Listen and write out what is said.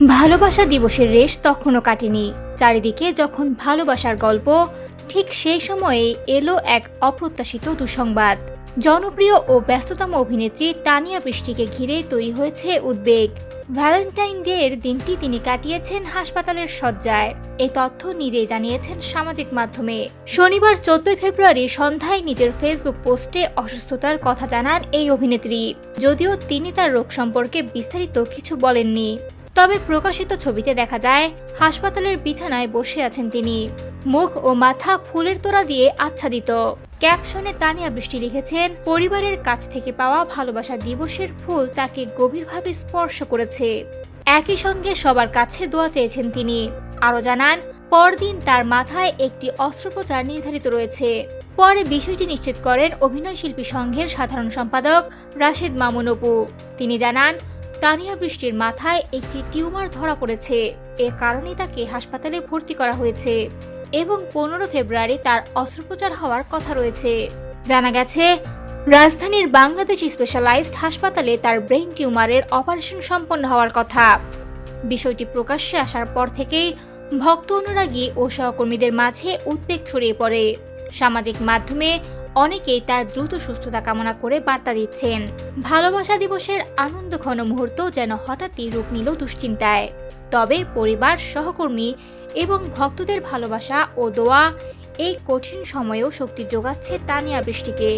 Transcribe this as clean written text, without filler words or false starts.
ভালোবাসা দিবসের রেশ তখনও কাটেনি। চারিদিকে যখন ভালোবাসার গল্প, ঠিক সেই সময়ে এলো এক অপ্রত্যাশিত দুঃসংবাদ। জনপ্রিয় ও ব্যস্ততম অভিনেত্রী তানিয়া বৃষ্টিকে ঘিরে তৈরি হয়েছে উদ্বেগ। ভ্যালেন্টাইন ডে এর দিনটি তিনি কাটিয়েছেন হাসপাতালের শয্যায়। এই তথ্য নিজেই জানিয়েছেন সামাজিক মাধ্যমে। শনিবার 14 ফেব্রুয়ারি সন্ধ্যায় নিজের ফেসবুক পোস্টে অসুস্থতার কথা জানান এই অভিনেত্রী। যদিও তিনি তার রোগ সম্পর্কে বিস্তারিত কিছু বলেননি, তবে প্রকাশিত ছবিতে দেখা যায় হাসপাতালের বিছানায় বসে আছেন তিনি, মুখ ও মাথা ফুলের তোড়া দিয়ে আচ্ছাদিত। ক্যাপশনে তানিয়া বৃষ্টি লিখেছেন, পরিবারের কাছ থেকে পাওয়া ভালোবাসা দিবসের ফুল তাকে গভীরভাবে স্পর্শ করেছে। একই সঙ্গে সবার কাছে দোয়া চেয়েছেন তিনি। আরও জানান, পরদিন তার মাথায় একটি অস্ত্রোপচার নির্ধারিত রয়েছে। পরে বিষয়টি নিশ্চিত করেন অভিনয়শিল্পী সংঘের সাধারণ সম্পাদক রাশেদ মামুন অপু। তিনি জানান, তানিয়া বৃষ্টির মাথায় একটি টিউমার ধরা পড়েছে, এ কারণে তাকে হাসপাতালে ভর্তি করা হয়েছে এবং 15 ফেব্রুয়ারি তার অস্ত্রোপচার হওয়ার কথা রয়েছে। জানা গেছে, রাজধানীর বাংলাদেশ স্পেশালাইজড হাসপাতালে তার ব্রেইন টিউমারের অপারেশন সম্পন্ন হওয়ার কথা। বিষয়টি প্রকাশ্যে আসার পর থেকেই ভক্ত অনুরাগী ও সহকর্মীদের মাঝে উদ্বেগ ছড়িয়ে পড়ে। সামাজিক মাধ্যমে অনেকেই তার দ্রুত সুস্থতা কামনা করে বার্তা দিচ্ছেন। ভালোবাসা দিবসের আনন্দঘন মুহূর্ত যেন হঠাৎই রূপ নিল দুশ্চিন্তায়। তবে পরিবার, সহকর্মী এবং ভক্তদের ভালোবাসা ও দোয়া এই কঠিন সময়েও শক্তি যোগাচ্ছে তানিয়া বৃষ্টিকে।